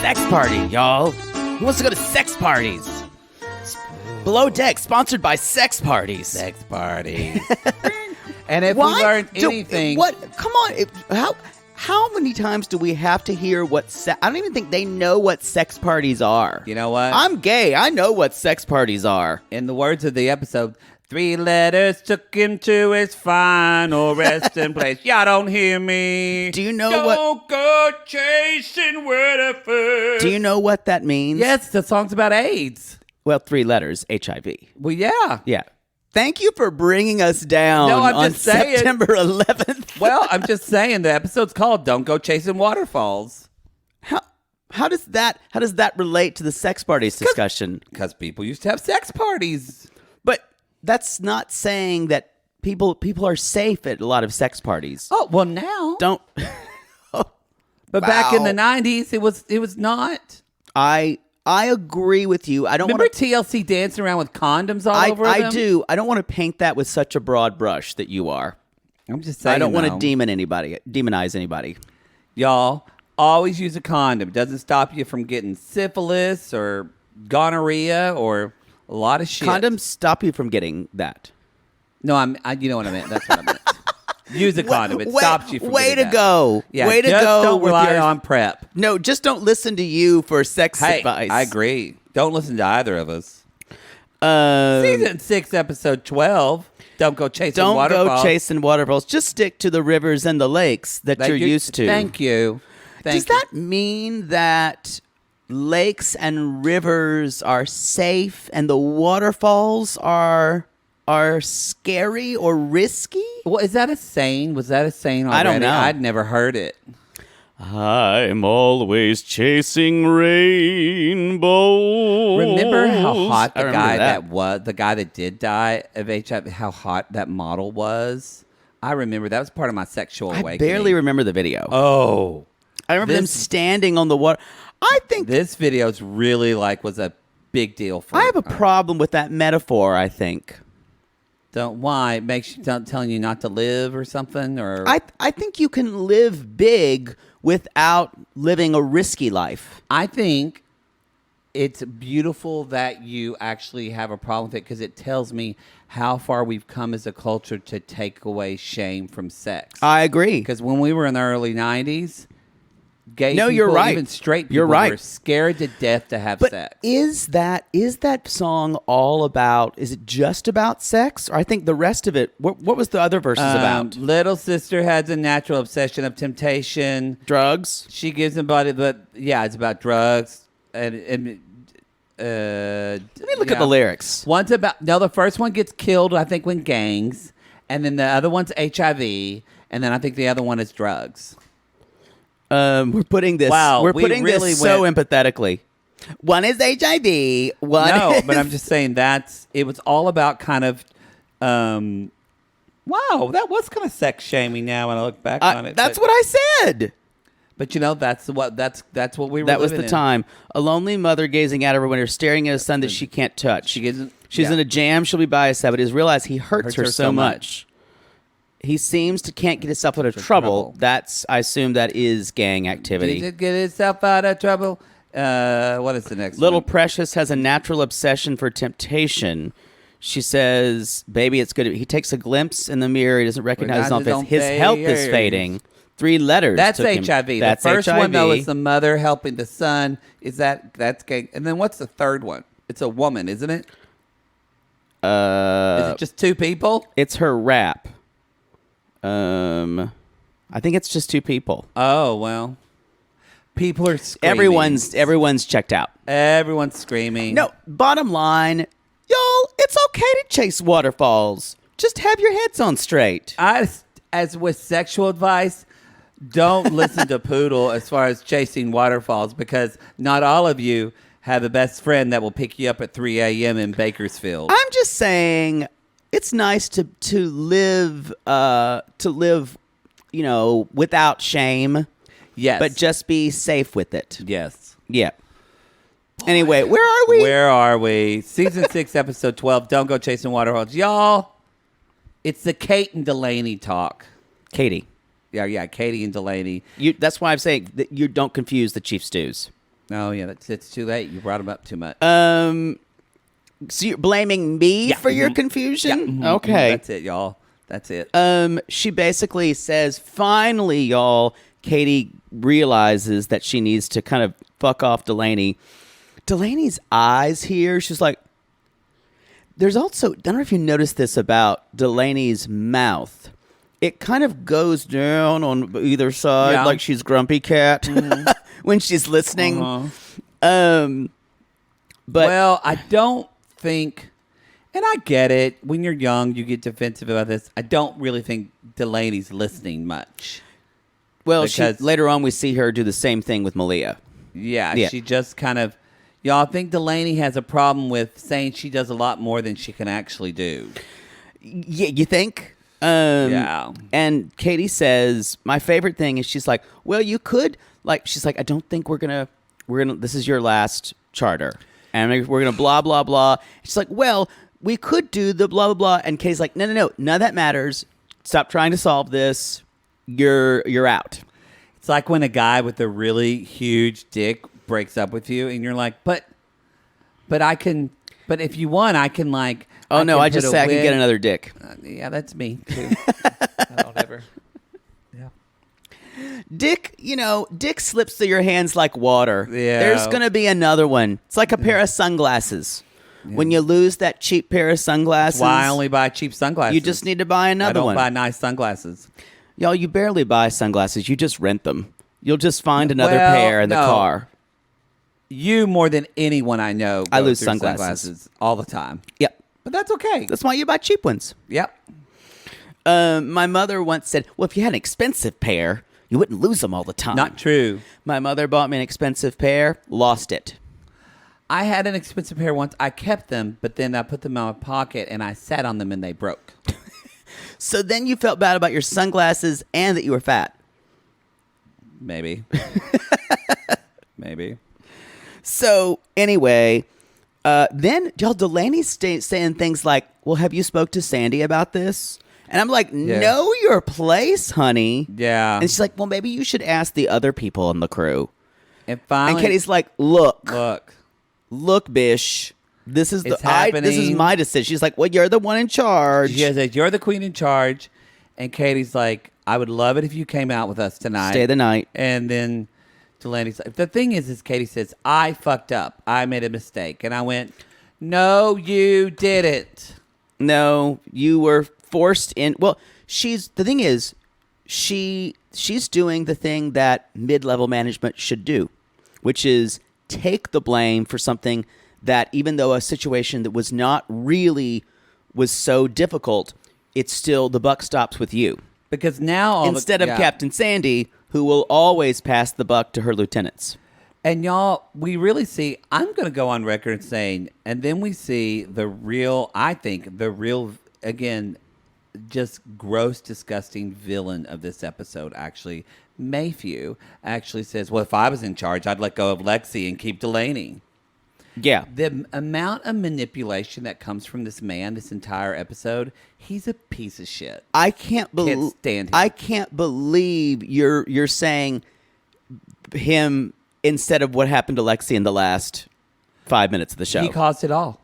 sex party, y'all. Who wants to go to sex parties? Below Deck, sponsored by Sex Parties. Sex parties. And if we learned anything... What? Come on. How many times do we have to hear what I don't even think they know what sex parties are. You know what? I'm gay. I know what sex parties are. In the words of the episode, 3 letters took him to his final resting place. Y'all don't hear me. Do you know Don't go chasing Waterfalls. Do you know what that means? Yes, the song's about AIDS. Well, 3 letters, HIV. Well, yeah. Yeah. Thank you for bringing us down on September 11th. Well, I'm just saying the episode's called "Don't Go Chasing Waterfalls." How does that relate to the sex parties discussion? Because people used to have sex parties. But that's not saying that people are safe at a lot of sex parties. Oh well, now don't. But back in the 90s, it was not. I agree with you. I don't remember want TLC dancing around with condoms all over them. I do. I don't want to paint that with such a broad brush that you are. I'm just saying. I don't want to demonize anybody. Y'all always use a condom. It doesn't stop you from getting syphilis or gonorrhea or a lot of shit. Condoms stop you from getting that. No, you know what I meant. That's what I meant. Use a condom. It stops you from getting that. Go. Yeah, way to go. Don't rely on PrEP. No, just don't listen to you for sex advice. I agree. Don't listen to either of us. Season 6, episode 12. Don't go chasing waterfalls. Don't go chasing waterfalls. Just stick to the rivers and the lakes that you're used to. Thank you. Does that mean that lakes and rivers are safe and the waterfalls are scary or risky? Well, is that a saying? Was that a saying already? I don't know. I'd never heard it. I'm always chasing rainbows. Remember how hot the guy that did die of HIV, how hot that model was? I remember that was part of my sexual awakening. I barely remember the video. Oh. I remember them standing on the water. I think this video's really was a big deal for I have a problem with that metaphor, I think. Why? It makes you telling you not to live or something? Or I think you can live big without living a risky life. I think it's beautiful that you actually have a problem with it because it tells me how far we've come as a culture to take away shame from sex. I agree. Because when we were in the early 90s, gay people, you're right. Even straight people were scared to death to have sex. Is that song all about, is it just about sex? Or I think the rest of it, what was the other verses about? Little sister has a natural obsession of temptation. Drugs? She gives him body, but yeah, it's about drugs. Let me look at the lyrics. The first one gets killed, I think, when gangs. And then the other one's HIV. And then I think the other one is drugs. We're putting this. Wow, we're putting really this so empathetically. One is HIV. No, but I'm just saying it was all about kind of. Wow, that was kind of sex shaming. Now when I look back on it, that's what I said. But that's what we were. That was the time. A lonely mother gazing out of her window, staring at a son that she can't touch. She's in a jam. She'll be by herself. But has realized he hurts her so much. He seems to can't get himself out of trouble. I assume that is gang activity. He get himself out of trouble. What is the next Little one? Precious has a natural obsession for temptation. She says, baby, it's good. He takes a glimpse in the mirror. He doesn't recognize his own face. His health is fading. 3 letters. That's HIV. That's the first HIV. one, though, is the mother helping the son. That's gang. And then what's the third one? It's a woman, isn't it? Is it just 2 people? It's her rap. I think it's just 2 people. Oh, well. People are screaming. Everyone's checked out. Everyone's screaming. No, bottom line, y'all, it's okay to chase waterfalls. Just have your heads on straight. As with sexual advice, don't listen to Poodle as far as chasing waterfalls because not all of you have a best friend that will pick you up at 3 a.m. in Bakersfield. I'm just saying it's nice to live without shame. Yes. But just be safe with it. Yes. Yeah. Anyway, where are we? Season 6, episode 12. Don't go chasing waterfalls. Y'all, it's the Kate and Delaney talk. Katie. Yeah, Katie and Delaney. That's why I'm saying that you don't confuse the Chief Stews. Oh, yeah, it's too late. You brought him up too much. So you're blaming me for your confusion? Yeah. Mm-hmm. Okay. That's it, y'all. That's it. She basically says, finally, y'all, Katie realizes that she needs to kind of fuck off Delaney. Delaney's eyes here, she's like, there's also, I don't know if you noticed this about Delaney's mouth. It kind of goes down on either side like she's Grumpy Cat when she's listening. But well, I don't think, and I get it, when you're young, you get defensive about this. I don't really think Delaney's listening much. Well, later on we see her do the same thing with Malia. Yeah, she just kind of, y'all think Delaney has a problem with saying she does a lot more than she can actually do. Yeah, you think? Yeah. And Katie says, my favorite thing is she's like, well, you could, like, she's like, I don't think we're gonna, this is your last charter. And we're gonna blah, blah, blah. She's like, well, we could do the blah, blah, blah. And Katie's like, no, none of that matters. Stop trying to solve this. You're out. It's like when a guy with a really huge dick breaks up with you and you're like, but if you want, I can like, oh, no, I just say I can get another dick. Yeah, that's me, too. I don't ever. Yeah. Dick slips through your hands like water. Yeah. There's going to be another one. It's like a pair of sunglasses. Yeah. When you lose that cheap pair of sunglasses. That's why I only buy cheap sunglasses. You just need to buy another one. I don't buy nice sunglasses. Y'all, you barely buy sunglasses. You just rent them. You'll just find another pair in the car. You more than anyone I know. I lose sunglasses all the time. Yep. But that's okay. That's why you buy cheap ones. Yep. My mother once said, well, if you had an expensive pair, you wouldn't lose them all the time. Not true. My mother bought me an expensive pair, lost it. I had an expensive pair once. I kept them, but then I put them in my pocket and I sat on them and they broke. So then you felt bad about your sunglasses and that you were fat. Maybe. Maybe. So anyway, then y'all, Delaney's saying things like, well, have you spoke to Sandy about this? And I'm like, know your place, honey. Yeah. And she's like, well, maybe you should ask the other people on the crew. And finally, Katie's like, look, bish. This is this is my decision. She's like, well, you're the one in charge. She says, you're the queen in charge. And Katie's like, I would love it if you came out with us tonight. Stay the night. And then Delaney's like, the thing is Katie says, I fucked up. I made a mistake. And I went, no, you didn't. No, you were forced in. Well, she's doing the thing that mid-level management should do, which is take the blame for something that, even though a situation that was so difficult, it's still, the buck stops with you. Because now instead of Captain Sandy, who will always pass the buck to her lieutenants. And y'all, we really see, I'm going to go on record saying, and then we see the real, again, just gross, disgusting villain of this episode, actually. Mayhew actually says, well, if I was in charge, I'd let go of Lexi and keep Delaney. Yeah. The amount of manipulation that comes from this man, this entire episode, he's a piece of shit. I can't stand him. I can't believe you're saying him instead of what happened to Lexi in the last 5 minutes of the show. He caused it all.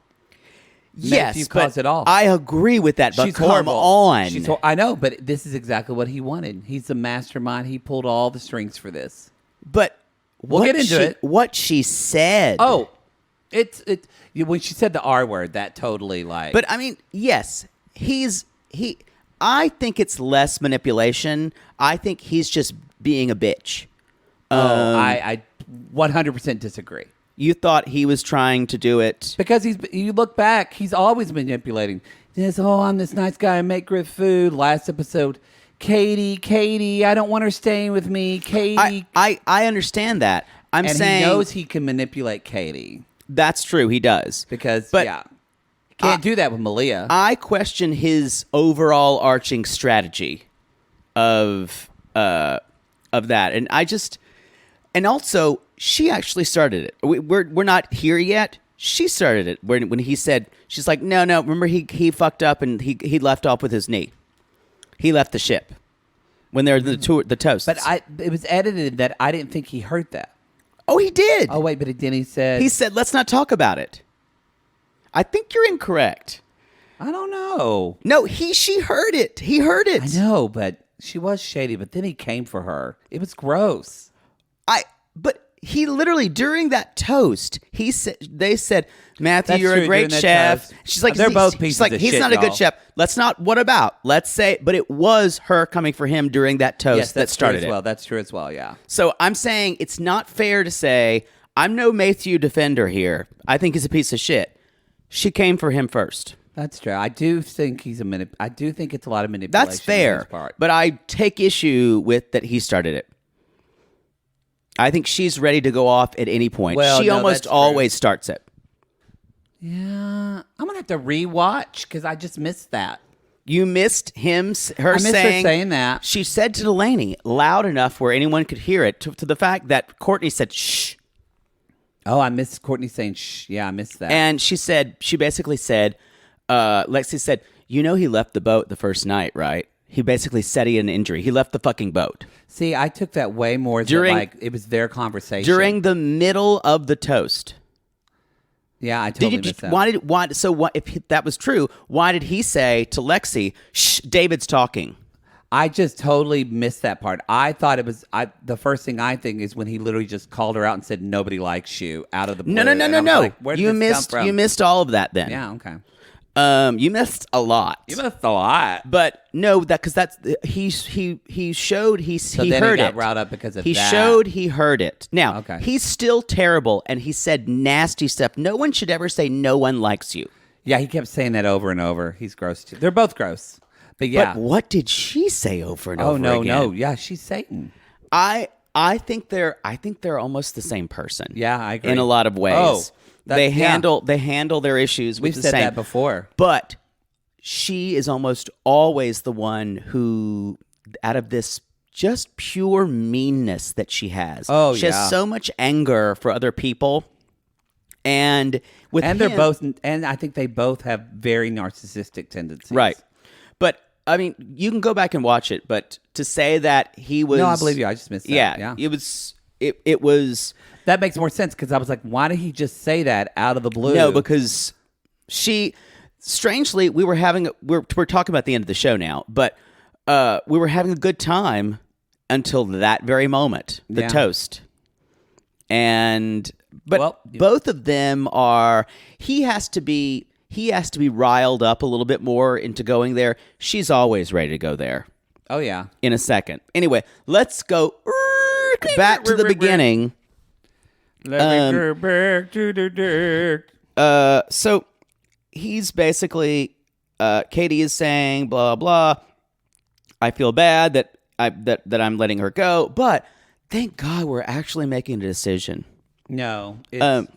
Yes, Matthew caused it all. I agree with that, but She's come horrible. on. I know, but this is exactly what he wanted. He's the mastermind. He pulled all the strings for this. But we'll get into it. What she said. Oh, when she said the R word, that totally like. But I mean, yes, I think it's less manipulation. I think he's just being a bitch. I 100% disagree. You thought he was trying to do it because you look back, he's always manipulating. He says, "Oh, I'm this nice guy. I make great food." Last episode, Katie, I don't want her staying with me. Katie, I understand that. I'm saying he knows he can manipulate Katie. That's true. He does because he can't do that with Malia. I question his overall arching strategy of that, and also she actually started it. We're not here yet. She started it when he said, she's like, no. Remember he fucked up and he left off with his knee. He left the ship when they're the toasts. But it was edited that I didn't think he heard that. Oh, he did. Oh, wait, but then he said... He said, let's not talk about it. I think you're incorrect. I don't know. No, she heard it. He heard it. I know, but she was shady, but then he came for her. It was gross. But he literally, during that toast, they said, Matthew, That's you're true, a great during that chef. toast. She's like, They're both pieces she's like, of he's shit, not a good y'all. chef. Let's not, what about? Let's say, but it was her coming for him during that toast Yes, that that's started true as it. well. That's true as well, yeah. So I'm saying it's not fair to say, I'm no Matthew defender here. I think he's a piece of shit. She came for him first. That's true. I do think I do think it's a lot of manipulation. That's on fair. his part. But I take issue with that he started it. I think she's ready to go off at any point. Well, she no, almost that's always starts it. Yeah, I'm gonna have to rewatch because I just missed that. You missed her missed her saying that. She said to Delaney loud enough where anyone could hear it to the fact that Courtney said shh. Oh, I missed Courtney saying shh. Yeah, I missed that. And she basically said, Lexi said, you know he left the boat the first night, right? He basically said he had an injury. He left the fucking boat. See, I took that way more During- like it was their conversation. During the middle of the toast. Yeah, I totally missed that. If that was true, why did he say to Lexi, shh, David's talking? I just totally missed that part. I thought it was the first thing I think is when he literally just called her out and said nobody likes you out of the blue. No. And I was like, where did You this come from? you missed all of that then. Yeah, okay. You missed a lot. You missed a lot. But no, because that's he showed he then heard he got it. riled up because of he that. showed he heard it. Now Okay. he's still terrible, and he said nasty stuff. No one should ever say no one likes you. Yeah, he kept saying that over and over. He's gross too. They're both gross. But yeah. But what did she say over and over again? No. Yeah, she's Satan. I think they're almost the same person. Yeah, I agree. In a lot of ways. Oh, they handle their issues with We've the said same. that before. But she is almost always the one who, out of this just pure meanness that she has. Oh, she has so much anger for other people, and with And him, they're both, and I think they both have very narcissistic tendencies. right. But I mean, you can go back and watch it. But to say that he was, No, I believe you. I just missed that. Yeah, it was. It was. That makes more sense because I was like, why did he just say that out of the blue? No, because strangely, we're talking about the end of the show now, but we were having a good time until that very moment, the toast. But both of them are, he has to be riled up a little bit more into going there. She's always ready to go there. Oh, yeah. In a second. Anyway, let's go back to the beginning. Let me go back to the dirt. So he's basically, Katie is saying, blah, blah. I feel bad that I'm letting her go, but thank God we're actually making a decision. No, it's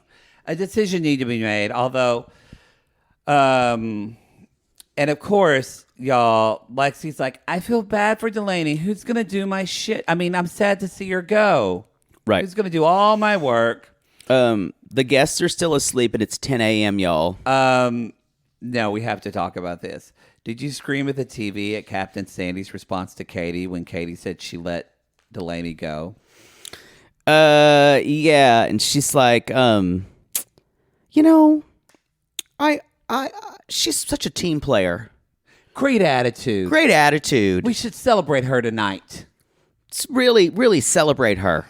a decision need to be made. Although, and of course, y'all, Lexi's like, I feel bad for Delaney. Who's gonna do my shit? I mean, I'm sad to see her go. Right. Who's gonna do all my work? The guests are still asleep, and it's 10 a.m., y'all. No, we have to talk about this. Did you scream at the TV at Captain Sandy's response to Katie when Katie said she let Delaney go? Yeah, and she's like, she's such a team player. Great attitude. Great attitude. We should celebrate her tonight. Let's really, really celebrate her.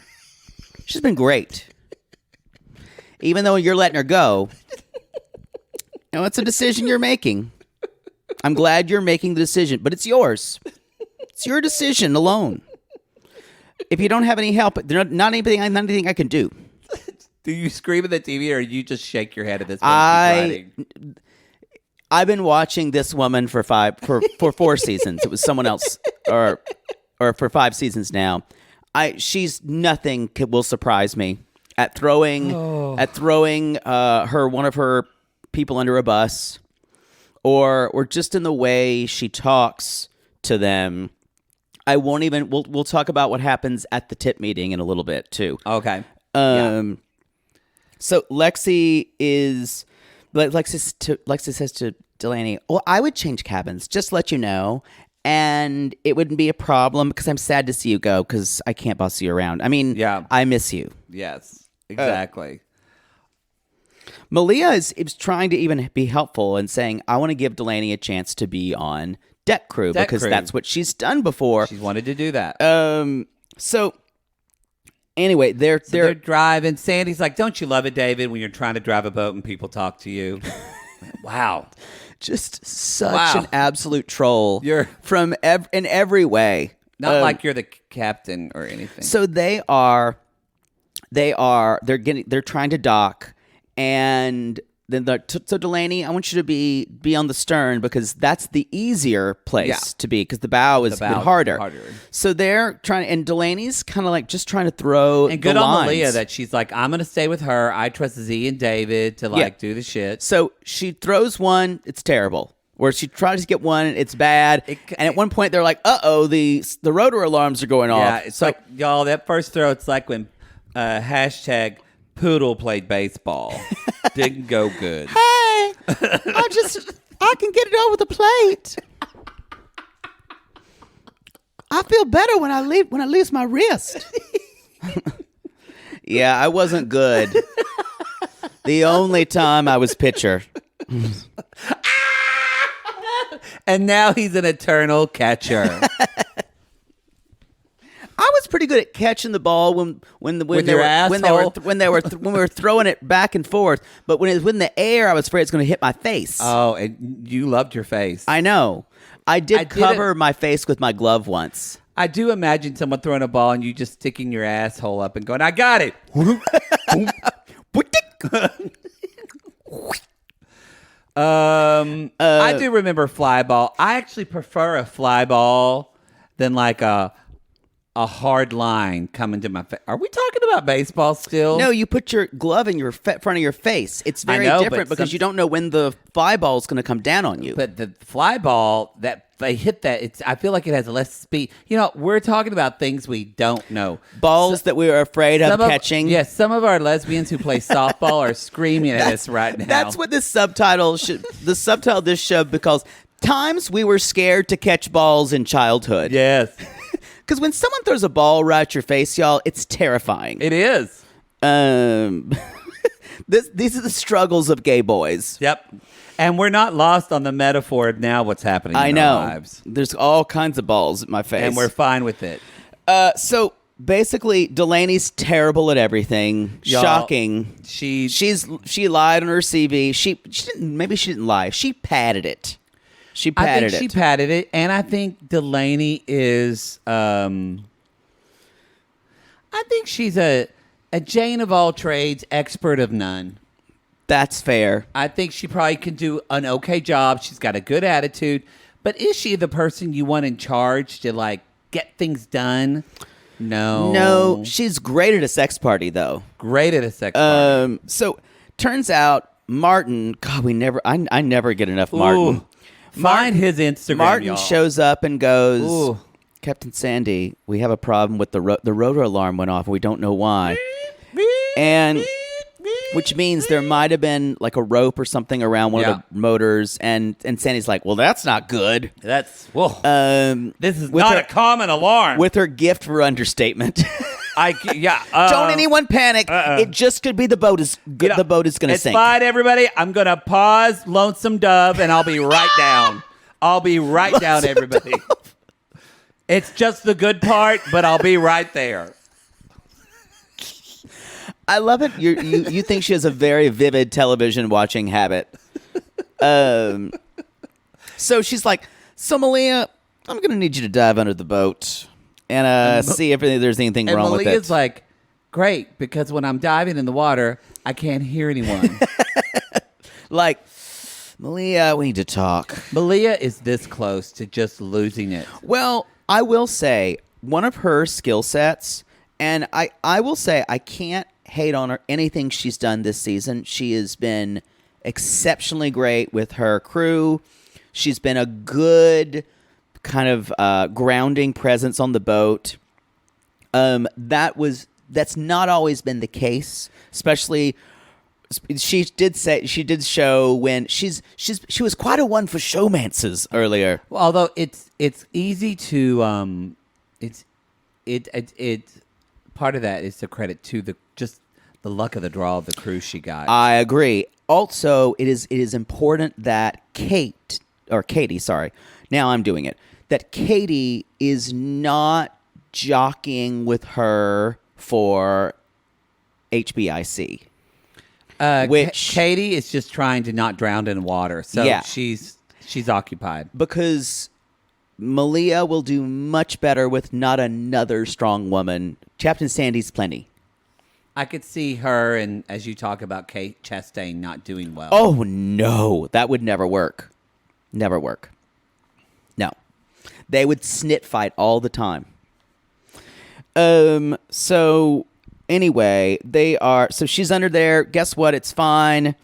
She's been great. Even though you're letting her go, it's a decision you're making. I'm glad you're making the decision, but it's yours. It's your decision alone. If you don't have any help, there's not anything I can do. Do you scream at the TV or you just shake your head at this point? I've been watching this woman for 4 seasons. It was someone else, or for 5 seasons now. She's nothing will surprise me at throwing her one of her people under a bus, or just in the way she talks to them. I won't even. We'll talk about what happens at the tip meeting in a little bit too. Okay. So Lexi says to Delaney, "Well, I would change cabins, just to let you know, and it wouldn't be a problem because I'm sad to see you go because I can't boss you around. I mean, Yeah. I miss you." Yes. exactly. Malia is trying to even be helpful and saying, I want to give Delaney a chance to be on deck crew because that's what she's done before. She's wanted to do that. So anyway, they're driving. Sandy's like, don't you love it, David, when you're trying to drive a boat and people talk to you? Wow. Just such an absolute troll. You're in every way. Not like you're the captain or anything. So they're trying to dock, and then so Delaney, I want you to be on the stern because that's the easier place to be because the bow is a bit harder. So they're trying, and Delaney's kind of like just trying to throw and good the on lines. Malia that she's like, I'm gonna stay with her. I trust Z and David to do the shit. So she throws one, it's terrible. Where she tries to get one, it's bad. And at one point, they're like, "Uh-oh, the rotor alarms are going off." Yeah, it's like, y'all, that first throw, it's like when hashtag Poodle played baseball. Didn't go good. Hey, I can get it over the plate. I feel better when I lose my wrist. Yeah, I wasn't good. The only time I was pitcher. And now he's an eternal catcher. I was pretty good at catching the ball when we were throwing it back and forth. But when it was in the air, I was afraid it's going to hit my face. Oh, and you loved your face. I know. I did cover my face with my glove once. I do imagine someone throwing a ball and you just sticking your asshole up and going, "I got it." I do remember fly ball. I actually prefer a fly ball than like a hard line coming to my face. Are we talking about baseball still? No, you put your glove in your front of your face. It's very different because you don't know when the fly ball is going to come down on you. But the fly ball, that they hit that, I feel like it has less speed. You know, we're talking about things we don't know. Balls that we are afraid of catching. Yes, some of our lesbians who play softball are screaming at us right now. That's what the subtitle of this show, because times we were scared to catch balls in childhood. Yes. Because when someone throws a ball right at your face, y'all, it's terrifying. It is. These are the struggles of gay boys. Yep. And we're not lost on the metaphor of now what's happening in our lives. There's all kinds of balls at my face. And we're fine with it. So basically, Delaney's terrible at everything. Y'all, shocking. She lied on her CV. She didn't lie. She padded it. She padded it, and I think Delaney is. I think she's a Jane of all trades, expert of none. That's fair. I think she probably can do an okay job. She's got a good attitude, but is she the person you want in charge to like get things done? No, she's great at a sex party, though. Great at a sex party. So turns out Martin. God, I never get enough Martin. Ooh. Find his Instagram, Martin y'all. shows up and goes, "Ooh. Captain Sandy, we have a problem with the rotor alarm went off and we don't know why." And which means there might have been like a rope or something around one of the motors, and Sandy's like, "Well, that's not good. This is with not a common alarm." With her gift for understatement. Don't anyone panic. It just could be the boat is the boat is going to sink. It's fine, everybody. I'm going to pause Lonesome Dove, and I'll be right down. I'll be right down, everybody. Dove. It's just the good part, but I'll be right there. I love it. You think she has a very vivid television watching habit. So she's like, "So Malia, I'm going to need you to dive under the boat and see if there's anything wrong with it." And Malia's like, "Great, because when I'm diving in the water, I can't hear anyone." Like, Malia, we need to talk. Malia is this close to just losing it. Well, I will say one of her skill sets, and I will say I can't hate on her anything she's done this season. She has been exceptionally great with her crew. She's been a good kind of grounding presence on the boat. That's not always been the case, especially she did show when she was quite a one for showmances earlier. Well, although it's easy to it part of that is to credit to the the luck of the draw of the cruise she got. I agree. Also, it is important that Katie, sorry, now I'm doing it, that Katie is not jockeying with her for HBIC. Which Katie is just trying to not drown in water. So Yeah. she's occupied. Because Malia will do much better with not another strong woman. Captain Sandy's plenty. I could see her, and as you talk about Kate Chastain not doing well. Oh, no. That would never work. Never work. No. They would snit fight all the time. So, anyway, so she's under there. Guess what? It's fine.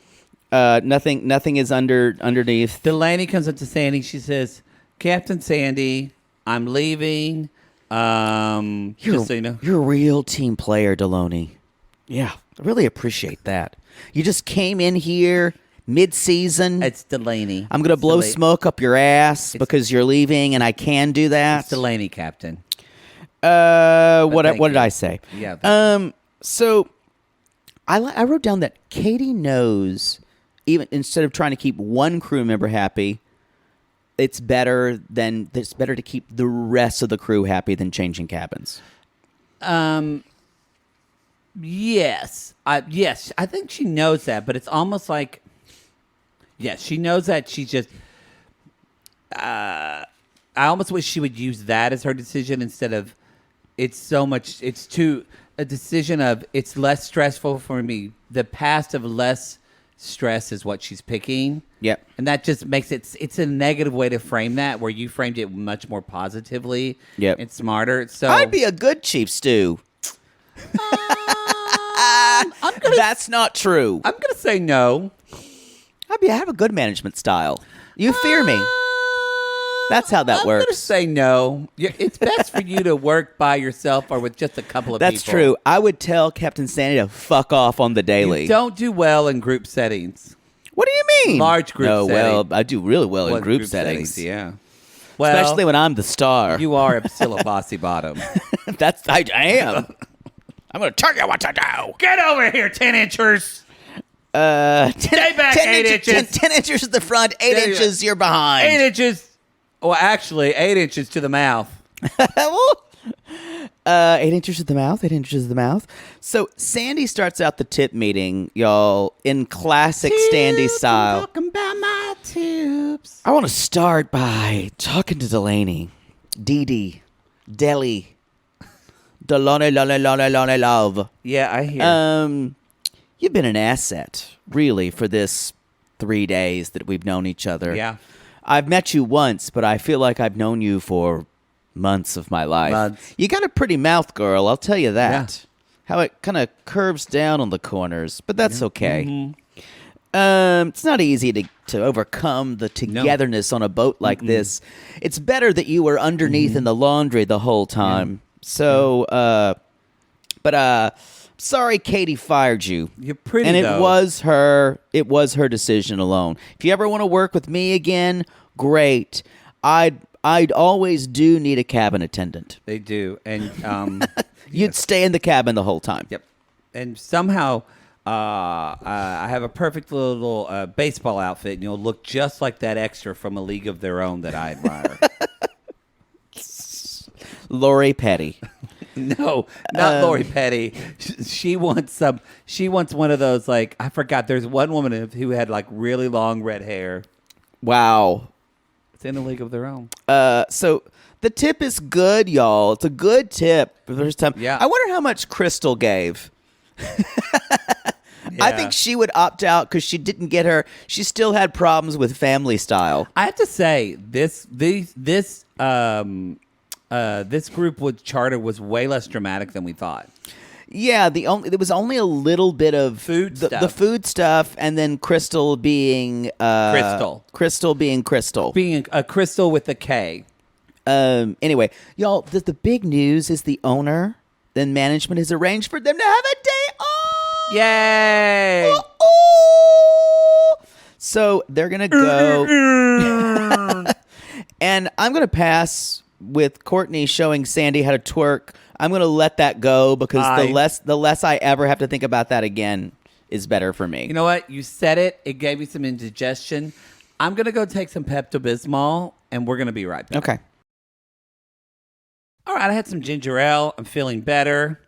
Nothing is underneath. Delaney comes up to Sandy. She says, Captain Sandy, I'm leaving. Just so you know. You're a real team player, Deloney. Yeah, I really appreciate that. You just came in here mid-season. It's Delaney. I'm going to blow smoke up your ass because you're leaving, and I can do that. It's Delaney, Captain. What did I say? Yeah. So I wrote down that Katie knows, even instead of trying to keep one crew member happy, it's better to keep the rest of the crew happy than changing cabins. Yes. I think she knows that, but it's almost like, yes, she knows that. She just, I almost wish she would use that as her decision instead of, a decision of, it's less stressful for me. The past of less stress is what she's picking. Yep. And that just makes it's a negative way to frame that, where you framed it much more positively. Yep. It's smarter. So I'd be a good chief stew. That's not true. I'm going to say no. I have a good management style. You fear me. That's how that I'm works. I'm going to say no. It's best for you to work by yourself or with just a couple of That's people. true. I would tell Captain Sandy to fuck off on the daily. You don't do well in group settings. What do you mean? Large group No, setting. well, I do really well in group settings. Yeah. Well, Especially when I'm the star. you are a Priscilla Bossy Bottom. I am. I'm going to tell you what to do. Get over here, 10-inchers. 10 back 8 inches. 10 inches at the front, 8 There you inches you're behind. 8 inches. Well, actually, 8 inches to the mouth. 8 inches to the mouth, 8 inches to the mouth. So Sandy starts out the tip meeting, y'all, in classic Sandy style. Talking about my tips. I want to start by talking to Delaney. Dee Dee. Deli. Deloney, love. Yeah, I hear. You've been an asset, really, for this 3 days that we've known each other. Yeah. I've met you once, but I feel like I've known you for months of my life. Months. You got a pretty mouth, girl, I'll tell you that. How it kind of curves down on the corners, but that's okay. Mm-hmm. It's not easy to overcome the togetherness on a boat like this. It's better that you were underneath in the laundry the whole time. So, sorry Katie fired you. You're pretty, and it though. was her decision alone. If you ever want to work with me again, great. I'd always do need a cabin attendant. They do. And You'd stay in the cabin the whole time. Yep. And somehow I have a perfect little baseball outfit, and you'll look just like that extra from A League of Their Own that I admire. Lori Petty. No, not Lori Petty. She wants some. She wants one of those, like, I forgot. There's one woman who had like really long red hair. Wow. It's in A League of Their Own. So the tip is good, y'all. It's a good tip for the first time. Yeah. I wonder how much Crystal gave. I think she would opt out because she didn't get her. She still had problems with family style. I have to say this group with Charter was way less dramatic than we thought. Yeah, there was only a little bit of the food stuff, and then Crystal being Crystal being Crystal, being a Crystal with a K. Anyway, y'all, the big news is the owner, then management has arranged for them to have a day off. Yay! So they're gonna go, and I'm gonna pass with Courtney showing Sandy how to twerk, I'm going to let that go because the less I ever have to think about that again is better for me. You know what? You said it. It gave me some indigestion. I'm going to go take some Pepto-Bismol, and we're going to be right back. Okay. All right, I had some ginger ale. I'm feeling better.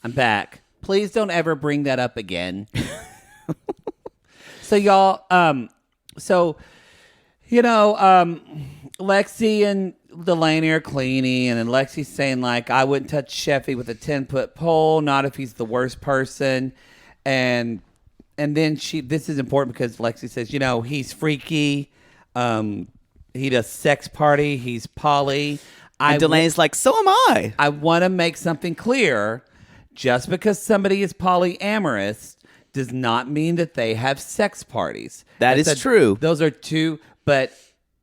I'm back. Please don't ever bring that up again. So, y'all, Lexi and Delaney are cleaning, and then Lexi's saying, like, I wouldn't touch Sheffy with a 10-foot pole, not if he's the worst person. And then this is important because Lexi says, he's freaky. He does sex party. He's poly. And Delaney's like, so am I. I want to make something clear. Just because somebody is polyamorous does not mean that they have sex parties. That is true. Those are two. But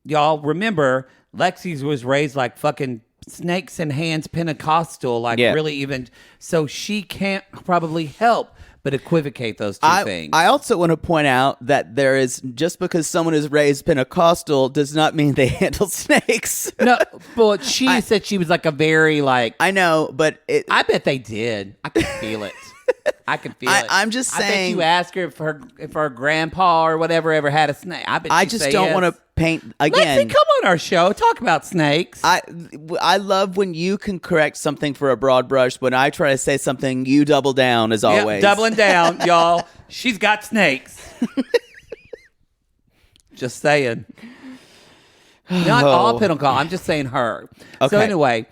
y'all remember, Lexi's was raised like fucking snakes and hands Pentecostal, really even. So she can't probably help but equivocate those two things. I also want to point out that there is, just because someone is raised Pentecostal does not mean they handle snakes. No, but she said she was like a very like. I know, but I bet they did. I could feel it. I can feel it. I'm just saying. I bet you ask her if her grandpa or whatever ever had a snake. I just don't want to paint again. Lexi, come on our show. Talk about snakes. I love when you can correct something for a broad brush. When I try to say something, you double down as always. Doubling down, y'all. She's got snakes. Just saying. Not all Pentecostal. I'm just saying her. Okay. So anyway,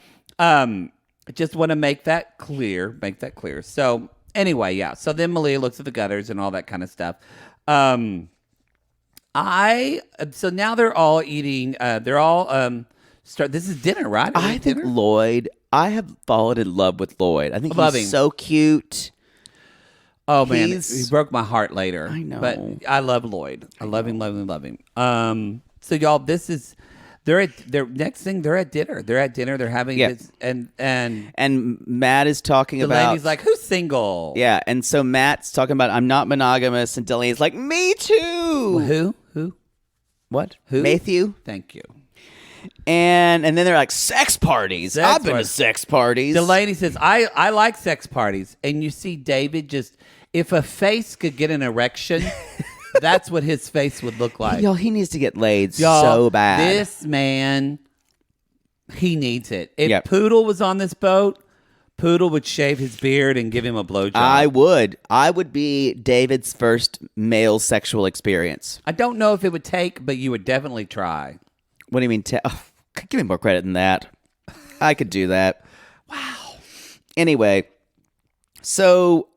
just want to make that clear. So anyway, yeah. So then Malia looks at the gutters and all that kind of stuff. So now they're all eating. They're all this is dinner, right? I think dinner? Lloyd. I have fallen in love with Lloyd. I think he's so cute. Oh man, he broke my heart later. I know, but I love Lloyd. I love him. So y'all, this is. They're at dinner. They're having this, and Matt is talking about. Delaney's like, who's single? Yeah, and so Matt's talking about, I'm not monogamous, and Delaney's like, me too. Well, who? What? Who? Matthew. Thank you. And then they're like, sex parties. I've been to sex parties. Delaney says, I like sex parties, and you see David just, if a face could get an erection. That's what his face would look like. He needs to get laid so bad. This man, he needs it. If Poodle was on this boat, Poodle would shave his beard and give him a blowjob. I would be David's first male sexual experience. I don't know if it would take, but you would definitely try. What do you mean? Give me more credit than that. I could do that. Wow. Anyway, so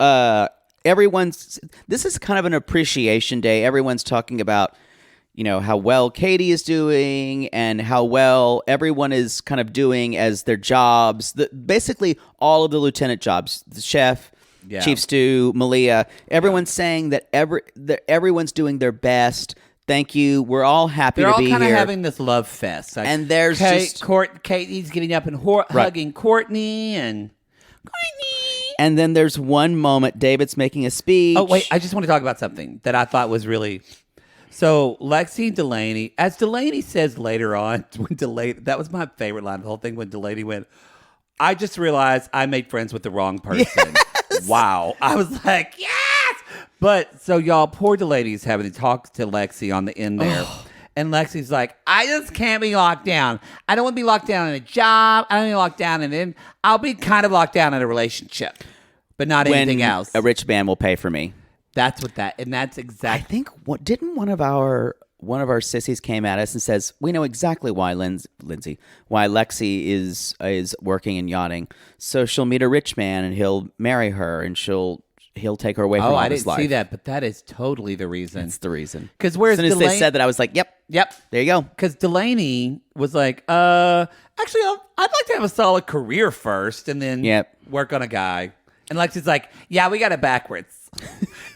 this is kind of an appreciation day. Everyone's talking about, how well Katie is doing and how well everyone is kind of doing as their jobs. Basically, all of the lieutenant jobs, the chef, Chief Stew, Malia, everyone's saying that everyone's doing their best. Thank you. We're all happy to be here. They're all kind of having this love fest. Like, and there's Katie's getting up and hugging Courtney and Courtney. And then there's one moment, David's making a speech. Oh, wait, I just want to talk about something that I thought was really... So, Lexi and Delaney, as Delaney says later on, that was my favorite line of the whole thing, when Delaney went, I just realized I made friends with the wrong person. Yes! Wow. I was like, yes! But, so y'all, poor Delaney's having to talk to Lexi on the end there. And Lexi's like, I just can't be locked down. I don't want to be locked down in a job. I don't want to be locked down in I'll be kind of locked down in a relationship, but not anything else. A rich man will pay for me. That's exactly. I think didn't one of our sissies came at us and says, we know exactly why why Lexi is working and yachting. So she'll meet a rich man and he'll marry her and he'll take her away from all I his didn't life. see that, but that is totally the reason. It's the reason. Because whereas as soon as they said that, I was like, yep, there you go. Because Delaney was like, actually, I'd like to have a solid career first and then work on a guy. And Lexi's like, yeah, we got it backwards.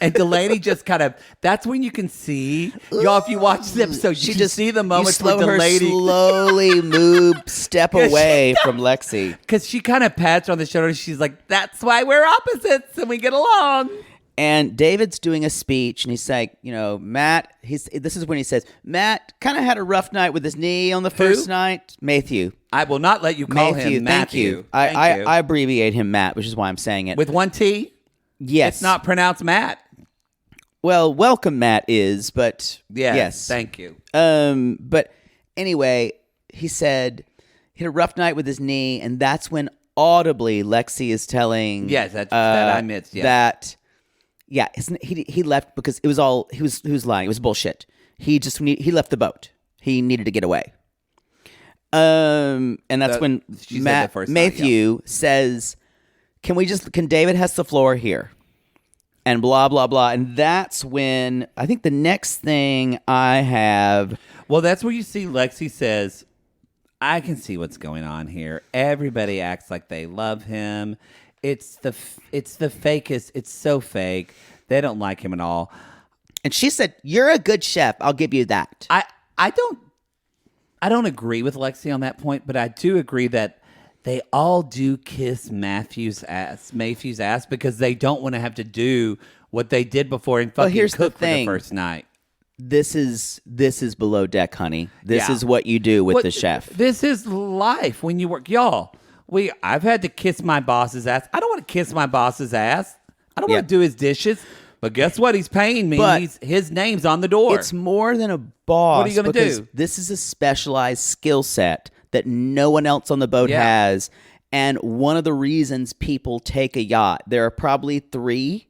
And Delaney just kind of, that's when you can see, y'all, if you watch the episode, you just see the moments where Delaney slowly step away from Lexi. Because she kind of pats her on the shoulder and she's like, that's why we're opposites and we get along. And David's doing a speech, and he's like, Matt. This is when he says, Matt kind of had a rough night with his knee on the first night. Matthew. I will not let you call him Matthew. Thank you. I abbreviate him Matt, which is why I'm saying it with one T. Yes, it's not pronounced Matt. Well, welcome Matt is, but yes. Thank you. But anyway, he said he had a rough night with his knee, and that's when audibly Lexi is telling that I missed that. Yeah, he left because it was all he was lying. It was bullshit. He left the boat. He needed to get away. And that's when Matthew says, "Can David has the floor here?" And blah blah blah. And that's when I think the next thing I have. Well, that's where you see Lexi says, "I can see what's going on here. Everybody acts like they love him. It's the fakest. It's so fake. They don't like him at all." And she said, "You're a good chef. I'll give you that." I don't agree with Lexi on that point, but I do agree that they all do kiss Mayfew's ass because they don't want to have to do what they did before and fucking cook for the first night. This is below deck, honey. This is what you do with the chef. This is life when you work, y'all. I've had to kiss my boss's ass. I don't want to kiss my boss's ass. I don't want to do his dishes. But guess what? He's paying me. His name's on the door. It's more than a boss. What are you going to do? This is a specialized skill set that no one else on the boat has. And one of the reasons people take a yacht, there are probably 3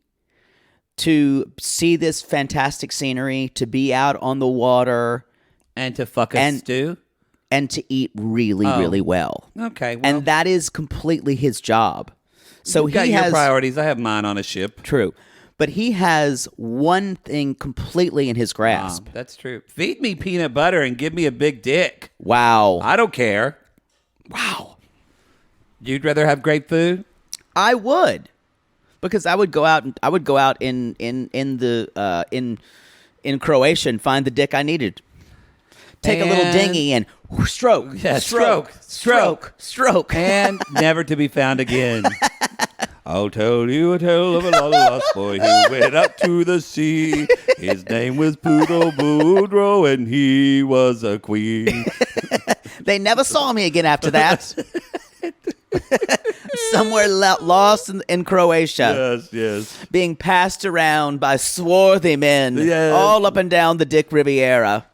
to see this fantastic scenery, to be out on the water. And to fuck a stew. And to eat really, really well. Okay. Well, and that is completely his job. So he has your priorities. I have mine on a ship. True. But he has one thing completely in his grasp. That's true. Feed me peanut butter and give me a big dick. Wow. I don't care. Wow. You'd rather have great food? I would. Because I would go out in Croatia and find the dick I needed. Take a little dinghy and stroke. Yeah, stroke. And never to be found again. I'll tell you a tale of a lost boy who went out to the sea. His name was Poodle Boudreaux, and he was a queen. They never saw me again after that. Somewhere lost in Croatia. Yes. Being passed around by swarthy men all up and down the Dick Riviera.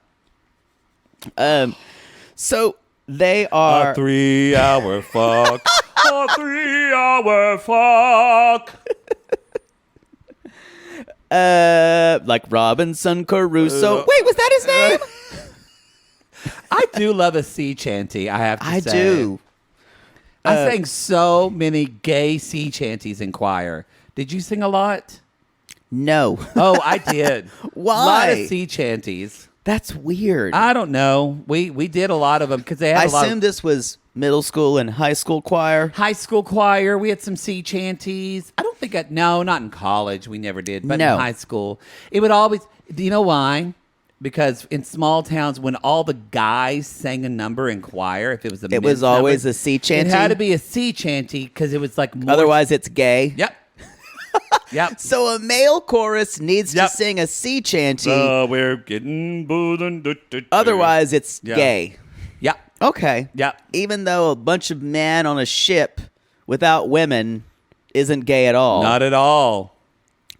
So they are... A 3-hour fuck. A 3-hour fuck. Like Robinson Crusoe. Wait, was that his name? I do love a sea chanty, I have to say. I do. I sang so many gay sea chanties in choir. Did you sing a lot? No. Oh, I did. Why? A lot of sea chanties. That's weird. I don't know. We did a lot of them because they had a lot. I assume this was middle school and high school choir. High school choir. We had some sea chanties. I don't think no, not in college. We never did. But in high school, it would always. Do you know why? Because in small towns, when all the guys sang a number in choir, if it was it was always a sea chanty. It had to be a sea chanty because it was like more. Otherwise, it's gay. Yep. Yep. So a male chorus needs to sing a sea chanty. We're getting booed. Otherwise, it's gay. Yeah. Okay. Yeah. Even though a bunch of men on a ship without women isn't gay at all. Not at all.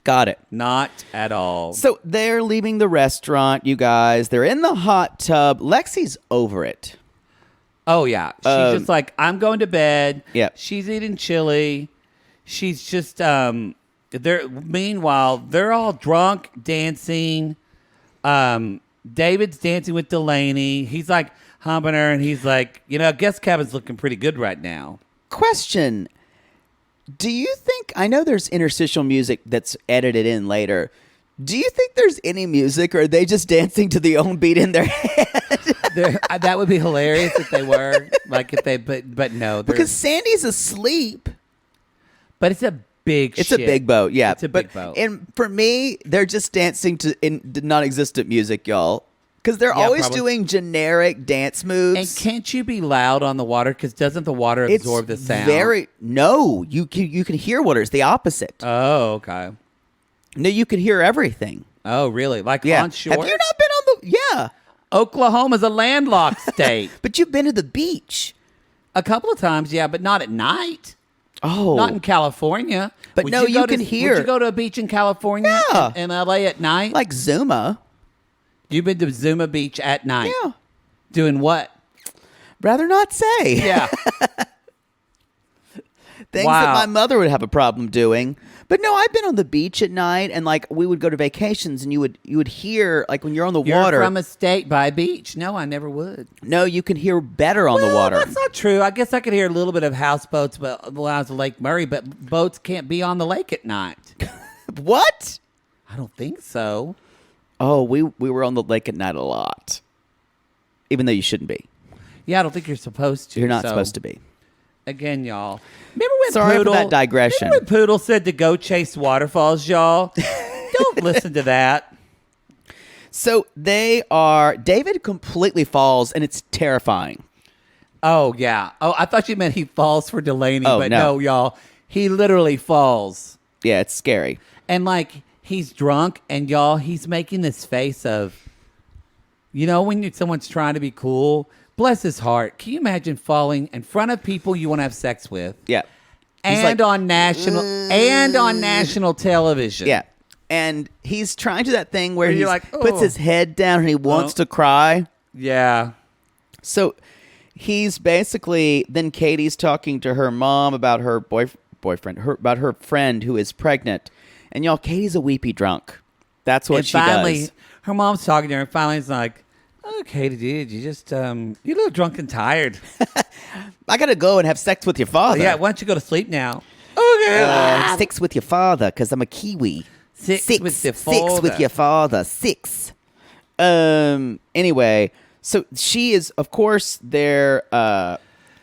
Got it. Not at all. So they're leaving the restaurant, you guys. They're in the hot tub. Lexi's over it. Oh, yeah. She's just like, I'm going to bed. Yeah. She's eating chili. She's just, meanwhile, they're all drunk, dancing. David's dancing with Delaney. He's like humping her, and he's like, guest cabin's looking pretty good right now. Question. Do you think, I know there's interstitial music that's edited in later. Do you think there's any music, or are they just dancing to the own beat in their head? That would be hilarious if they were. But no. Because Sandy's asleep. But it's a big ship. It's a big boat, yeah. It's a big boat. And for me, they're just dancing to non-existent music, y'all. Because they're always doing generic dance moves. And can't you be loud on the water? Because doesn't the water absorb the sound? No, you can hear water. It's the opposite. Oh, okay. No, you could hear everything. Oh, really? Like Yeah. on shore? Have you not been on the? Yeah. Oklahoma's a landlocked state. But you've been to the beach. A couple of times, yeah, but not at night. Oh. Not in California. But Would no, you you can hear. Would you go to a beach in California Yeah. in LA at night? Like Zuma. You've been to Zuma Beach at night. Yeah. Doing what? Rather not say. Yeah. Things Wow. that my mother would have a problem doing. But no, I've been on the beach at night, and like we would go to vacations, and you would hear like when you're on the You're water. from a state by a beach. No, I never would. No, you can hear better on the water. That's not true. I guess I could hear a little bit of houseboats, but when I was at Lake Murray, but boats can't be on the lake at night. What? I don't think so. Oh, we were on the lake at night a lot, even though you shouldn't be. Yeah, I don't think you're supposed to. You're not so, supposed to be. Again, y'all. Remember when Sorry Poodle, for that digression. Remember when Poodle said to go chase waterfalls, y'all? Don't listen to that. So David completely falls, and it's terrifying. Oh, yeah. Oh, I thought you meant he falls for Delaney, Oh, but no. no, y'all. He literally falls. Yeah, it's scary. And, like, he's drunk, and, y'all, he's making this face of, you know, when someone's trying to be cool. Bless his heart. Can you imagine falling in front of people you want to have sex with? Yeah. He's And like, on national television. Yeah. And he's trying to do that thing where Where he you're like, puts "Oh." his head down and he wants Oh. to cry. Yeah. So he's basically, then Katie's talking to her mom about her boyfriend, about her friend who is pregnant. And y'all, Katie's a weepy drunk. That's what And she finally, does. her mom's talking to her, and finally it's like, okay, dude, you just, you're a little drunk and tired. I got to go and have sex with your father. Yeah, why don't you go to sleep now? Okay. Sex with your father because I'm a Kiwi. Six with your Six father. with your father. Six. Anyway, so she is, of course, there.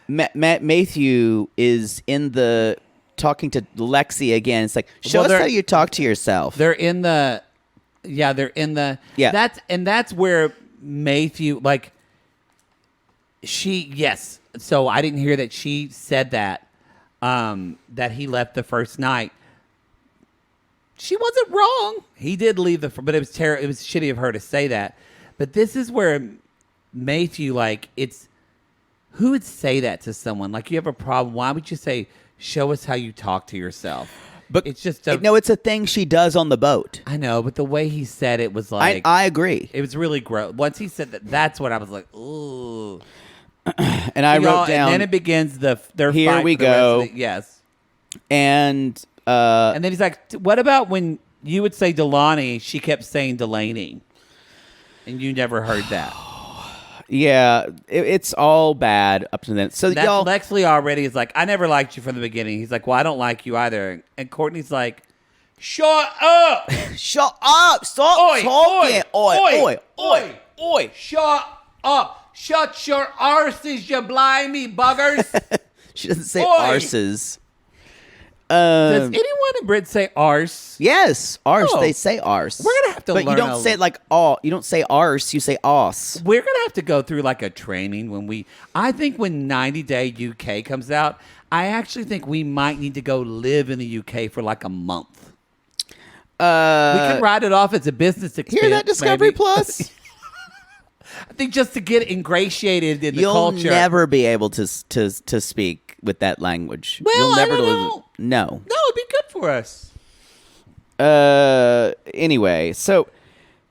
Matthew is in the talking to Lexi again. It's like, show Well, us they're- how you talk to yourself. They're in the. Yeah. That's where Matthew, like, yes. So I didn't hear that she said that he left the first night. She wasn't wrong. He did leave but it was It was shitty of her to say that. But this is where Matthew, like, who would say that to someone? Like, you have a problem. Why would you say, show us how you talk to yourself? But it's just no, it's a thing she does on the boat. I know, but the way he said it was like, I agree. it was really gross. Once he said that, that's when I was like, ooh. And I wrote down. And then it begins their Here fight we for the rest go. of the- yes. And And then he's like, what about when you would say Delaney, she kept saying Delaney, and you never heard that? yeah, it's all bad up to then. So That y'all, Lexley already is like, I never liked you from the beginning. He's like, well, I don't like you either. And Courtney's like, shut up. shut up! Stop Oi, talking! oi, Oi, oi, oi, oi! Shut up. Shut your arses, you blimey buggers. She doesn't say Oi. arses. Does anyone in Brit say arse? Yes, arse. Oh. They say arse. We're gonna have to but you learn don't a- say it like all. You don't say arse. You say os. We're going to have to go through like a training I think when 90 Day UK comes out, I actually think we might need to go live in the UK for like a month. We can write it off as a business expense. Hear that, Discovery maybe. Plus? I think just to get ingratiated in the You'll culture. never be able to speak with that language. Well, You'll I never don't live- know. No. No, it'd be good for us. Anyway, so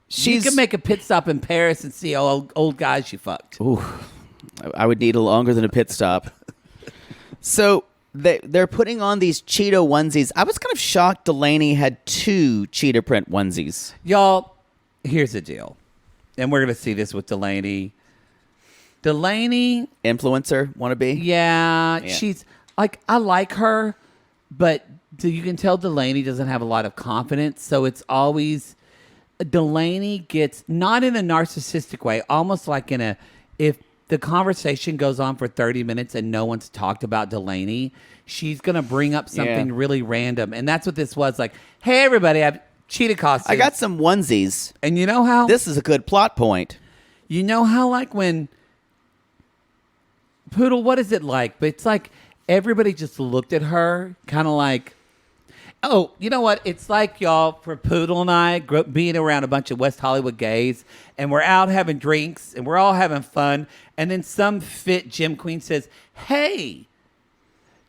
You can make a pit stop in Paris and see how old guys you fucked. Ooh, I would need a longer than a pit stop. So they're putting on these Cheeto onesies. I was kind of shocked Delaney had 2 cheetah print onesies. Y'all, here's the deal. And we're going to see this with Delaney. Delaney, Influencer wannabe? yeah, Yeah. she's like, I like her, but you can tell Delaney doesn't have a lot of confidence. So it's always, Delaney gets, not in a narcissistic way, almost like if the conversation goes on for 30 minutes and no one's talked about Delaney, she's going to bring up something really random. And that's what this was like. Hey, everybody, I have cheetah costumes. I got some onesies. And you know how? This is a good plot point. You know how, like, when Poodle, what is it like? But it's like everybody just looked at her, kind of like, Oh, you know what? It's like, y'all, for Poodle and I, being around a bunch of West Hollywood gays, and we're out having drinks, and we're all having fun, and then some fit gym queen says, hey,